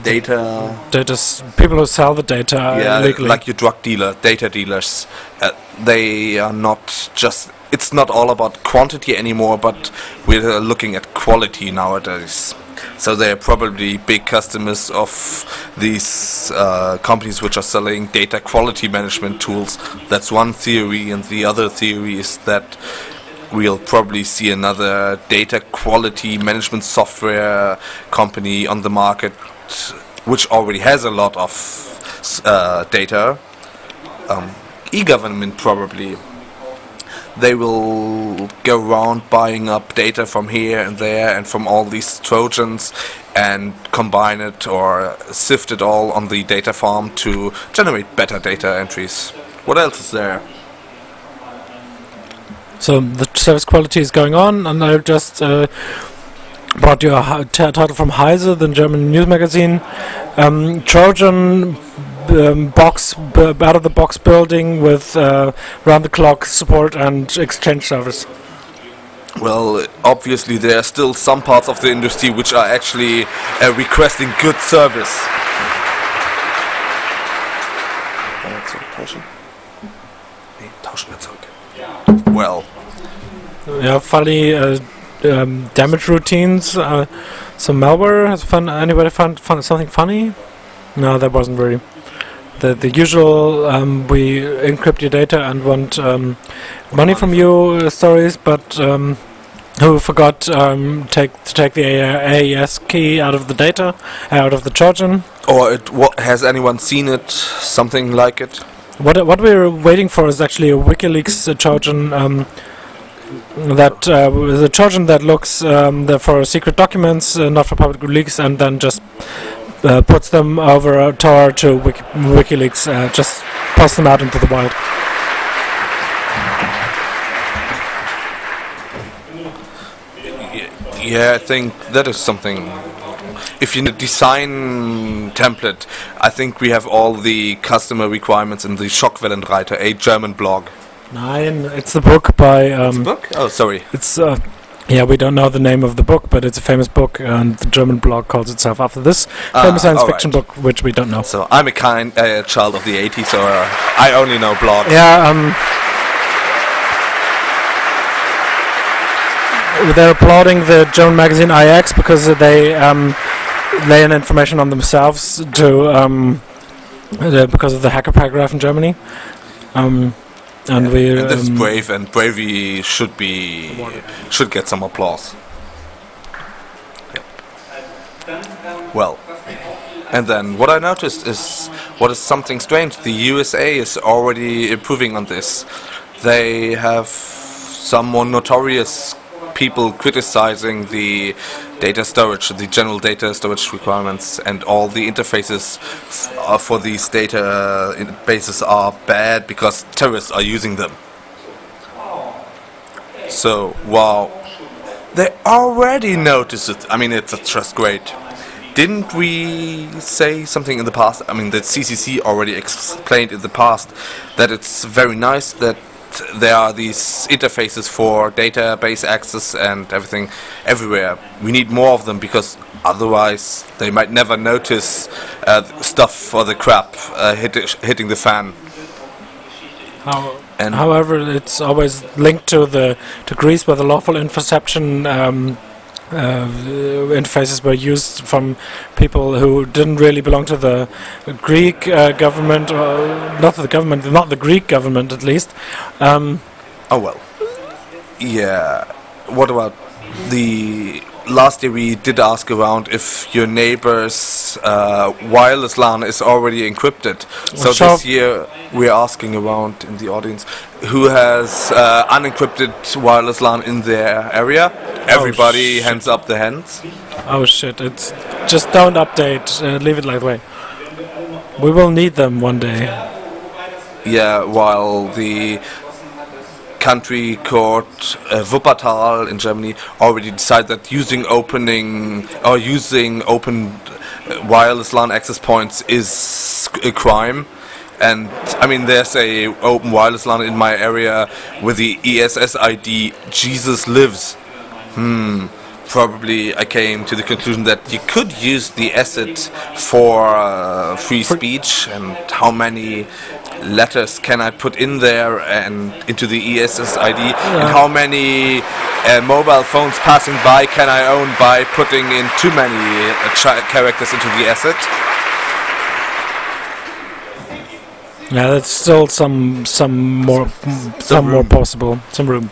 data. People who sell the data illegally. Like your drug dealer, data dealers. They are not just. It's not all about quantity anymore, but we're looking at quality nowadays. So they're probably big customers of these companies which are selling data quality management tools. That's one theory, and the other theory is that we'll probably see another data quality management software company on the market, which already has a lot of data. E-government probably. They will go around buying up data from here and there and from all these Trojans and combine it or sift it all on the data farm to generate better data entries. What else is there? So the service quality is going on, and I just brought you a title from Heise, the German news magazine. Trojan out-of-the-box building with round-the-clock support and exchange service. Well, obviously there are still some parts of the industry which are actually requesting good service. Well. Yeah, funny damage routines. Some malware. Has anybody found something funny? No, that wasn't very. The usual we encrypt your data and want money from you stories, but who forgot to take the AES key out of the data, out of the Trojan. Or has anyone seen it? Something like it? What we're waiting for is actually a WikiLeaks Trojan. The Trojan that looks for secret documents, not for public leaks, and then just puts them over a Tor to WikiLeaks, just posts them out into the wild. Yeah, I think that is something. If you design template, I think we have all the customer requirements in the Schockwellenreiter, a German blog. Nein, it's the book by... it's a book? Oh, sorry. It's... yeah, we don't know the name of the book, but it's a famous book, and the German blog calls itself after this famous science fiction book, which we don't know. So I'm a child of the 80s, so I only know blogs. Yeah, they're applauding the German magazine IX because they lay in information on themselves to because of the hacker paragraph in Germany. And that's brave, and bravery should get some applause. Yep. Well, and then what I noticed is what is something strange. The USA is already improving on this. They have some more notorious people criticizing the data storage, the general data storage requirements, and all the interfaces for these databases are bad because terrorists are using them. So, wow. They already noticed it. I mean, it's just great. Didn't we say something in the past? I mean, the CCC already explained in the past that it's very nice that there are these interfaces for database access and everything everywhere. We need more of them because otherwise they might never notice stuff for the crap hitting the fan. However, it's always linked to Greece, where the lawful interception interfaces were used from people who didn't really belong to the Greek government, or not the Greek government at least. Oh well. Yeah. What about the last year we did ask around if your neighbor's wireless LAN is already encrypted. So this year we're asking around in the audience who has unencrypted wireless LAN in their area. Everybody hands up the hands. Oh shit, it's just don't update, leave it like that way. We will need them one day. Yeah, while the country court Wuppertal in Germany already decided that using open wireless LAN access points is a crime. And I mean, there's a open wireless LAN in my area with the ESS ID Jesus Lives. probably I came to the conclusion that you could use the asset for free speech, and how many letters can I put in there and into the ESSID, and how many mobile phones passing by can I own by putting in too many characters into the asset. Yeah, that's still some more possible, some room.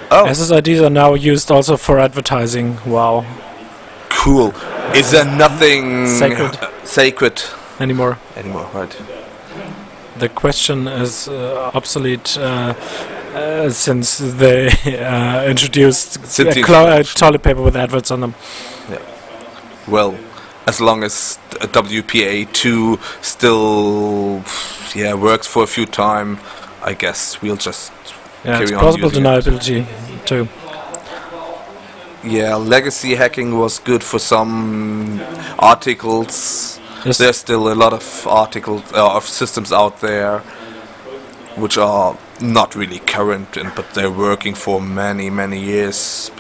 Oh, SSIDs are now used also for advertising. Wow. cool. Is there nothing sacred Anymore. right? The question is obsolete since they introduced toilet paper with adverts on them. Yeah. Well, as long as WPA2 still works for a few time, I guess we'll just Yeah, it's carry on plausible using it. deniability too. Yeah, legacy hacking was good for some articles. Yes. There's still a lot of articles of systems out there which are not really current, but they're working for many years.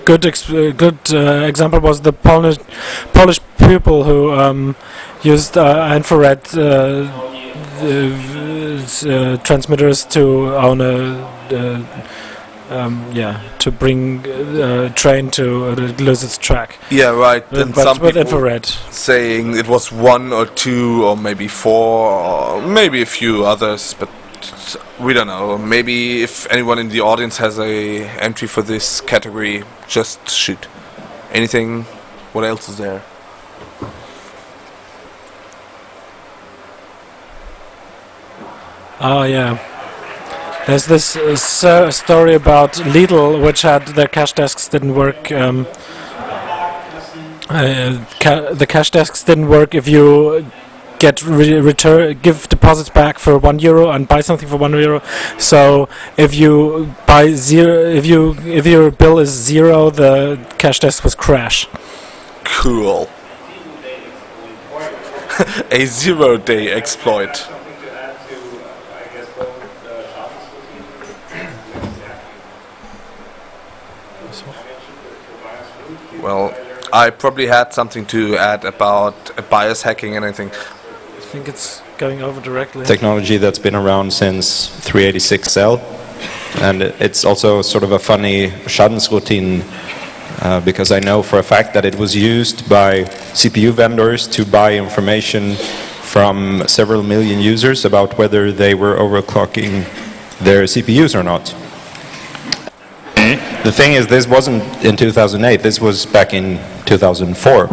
Good example was the Polish people who used infrared transmitters to own to bring train to lose its track. Yeah, right. And But some with people infrared. saying it was 1 or 2 or maybe 4 or maybe a few others, but we don't know. Maybe if anyone in the audience has a entry for this category, just shoot. Anything? What else is there? Oh yeah. There's this story about Lidl, which had their cash desks didn't work. The cash desks didn't work if you give deposits back for €1 and buy something for €1. So if you buy if your bill is 0, the cash desk was crash. Cool. A 0-day exploit. Well, I probably had something to add about bias hacking and anything. I think it's going over directly. Technology that's been around since 386L, and it's also sort of a funny Schadensroutine because I know for a fact that it was used by CPU vendors to buy information from several million users about whether they were overclocking their CPUs or not. The thing is, this wasn't in 2008. This was back in 2004.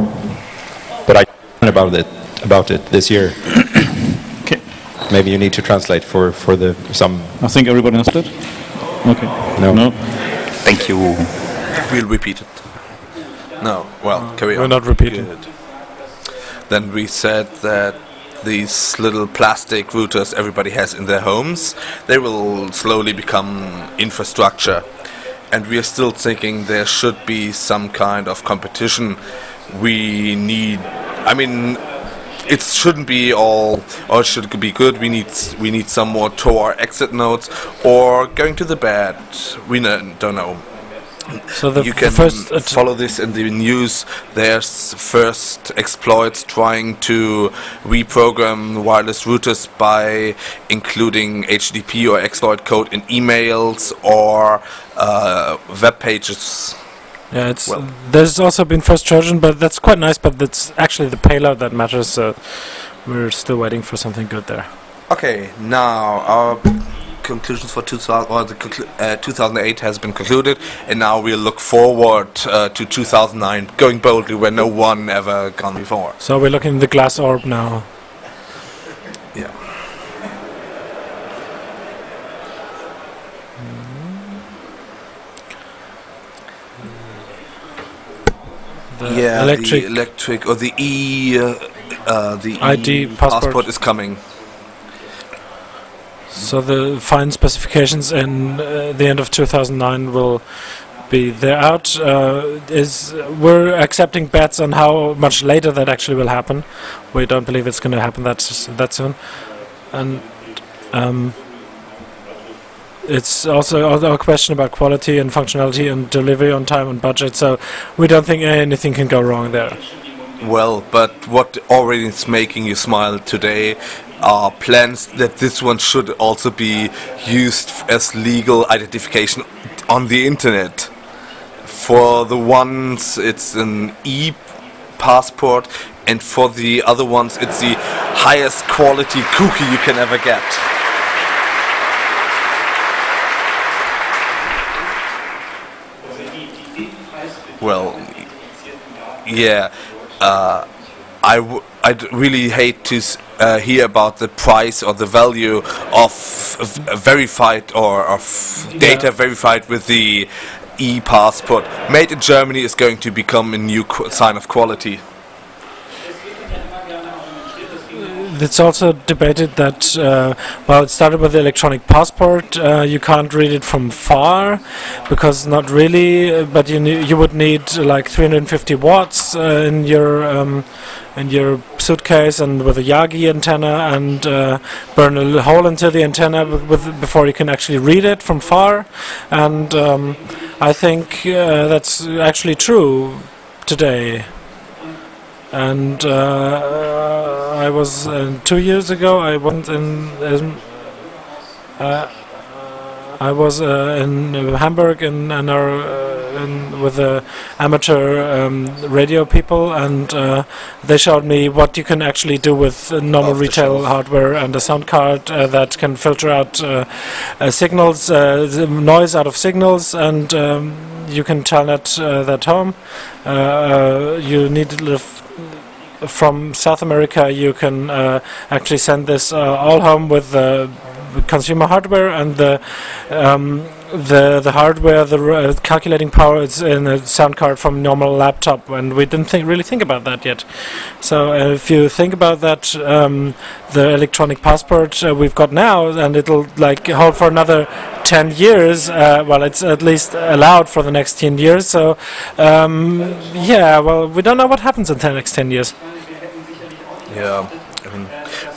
But I learned about it this year. Okay. Maybe you need to translate for some. I think everybody understood. Okay. No. Thank you. We'll repeat it. No, well, carry on. We're not repeating. Good. Then we said that these little plastic routers everybody has in their homes, they will slowly become infrastructure. And we are still thinking there should be some kind of competition. We need, I mean, it shouldn't be all, or it should be good. We need some more Tor exit nodes, or going to the bed. We don't know. So You can follow this in the news. There's first exploits trying to reprogram wireless routers by including HTTP or exploit code in emails or web pages. Yeah, it's Well. there's also been first Trojan, but that's quite nice. But it's actually the payload that matters. So we're still waiting for something good there. Okay, now our conclusions for 2008 has been concluded, and now we'll look forward to 2009, going boldly where no one ever gone before. So we're looking at the glass orb now. Yeah. The electric or the the ID passport is coming. So the fine specifications in the end of 2009 will be they're out. We're accepting bets on how much later that actually will happen. We don't believe it's going to happen that soon. And it's also a question about quality and functionality and delivery on time and budget. So we don't think anything can go wrong there. Well, but what already is making you smile today are plans that this one should also be used as legal identification on the internet. For the ones, it's an e-passport, and for the other ones, it's the highest quality cookie you can ever get. Well, yeah. I'd really hate to hear about the price or the value of verified or of data verified with the e-passport. Made in Germany is going to become a new sign of quality. It's also debated that, well, it started with the electronic passport. You can't read it from far, because not really. But you would need like 350 watts in your suitcase and with a Yagi antenna, and burn a hole into the antenna before you can actually read it from far. And I think that's actually true today. And I was 2 years ago. I went in Hamburg with the amateur radio people, and they showed me what you can actually do with normal retail hardware and a sound card that can filter out signals, the noise out of signals, and you can telnet that home. You need from South America, you can actually send this all home with the consumer hardware, and the hardware, the calculating power is in a sound card from normal laptop, and we didn't really think about that yet. So if you think about that, the electronic passport we've got now, and it'll like hold for another 10 years. Well, it's at least allowed for the next 10 years. So yeah, well, we don't know what happens in the next 10 years. Yeah, I mean,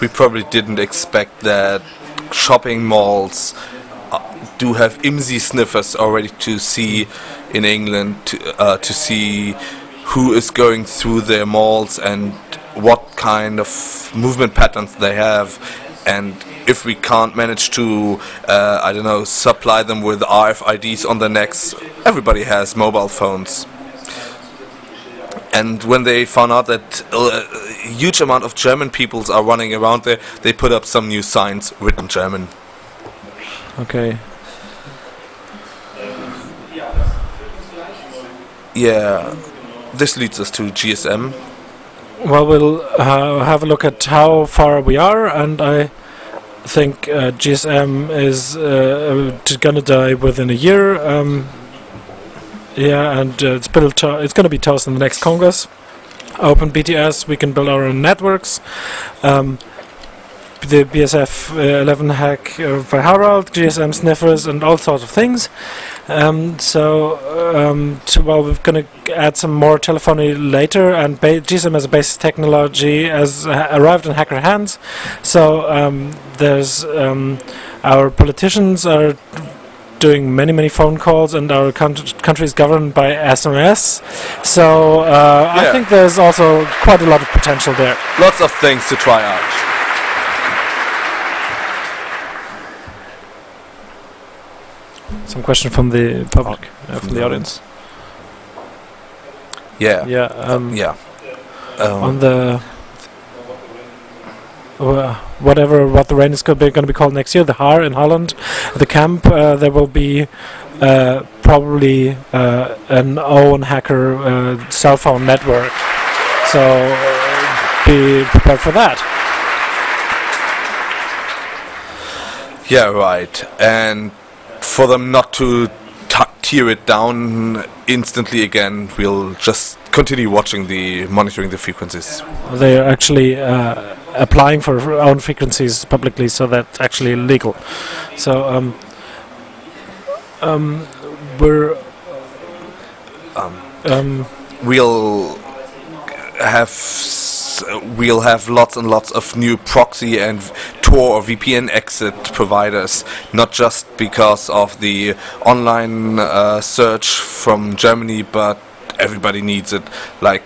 we probably didn't expect that shopping malls do have IMSI sniffers already to see in England, to see who is going through their malls and what kind of movement patterns they have. And if we can't manage to, I don't know, supply them with RFIDs on their necks, everybody has mobile phones. And when they found out that a huge amount of German peoples are running around there, they put up some new signs written German. Okay. Yeah, this leads us to GSM. Well, we'll have a look at how far we are, and I think GSM is gonna die within a year. Yeah, and it's going to be toast in the next Congress. Open BTS, we can build our own networks. The BSF 11 hack by Harald, GSM sniffers, and all sorts of things. Well, we're going to add some more telephony later, and GSM as a basic technology has arrived in hacker hands. So there's our politicians are doing many phone calls, and our country is governed by SMS. So I think there's also quite a lot of potential there. Lots of things to try out. Some question from the public, from the audience. Yeah. Yeah. On the what the rain is going to be called next year, the Haar in Holland, the camp, there will be probably an own hacker cell phone network. So be prepared for that. Yeah, right. And for them not to tear it down instantly again, we'll just continue monitoring the frequencies. They are actually applying for own frequencies publicly, so that's actually legal. So we'll have we'll have lots and lots of new proxy and Tor or VPN exit providers, not just because of the online search from Germany, but everybody needs it. Like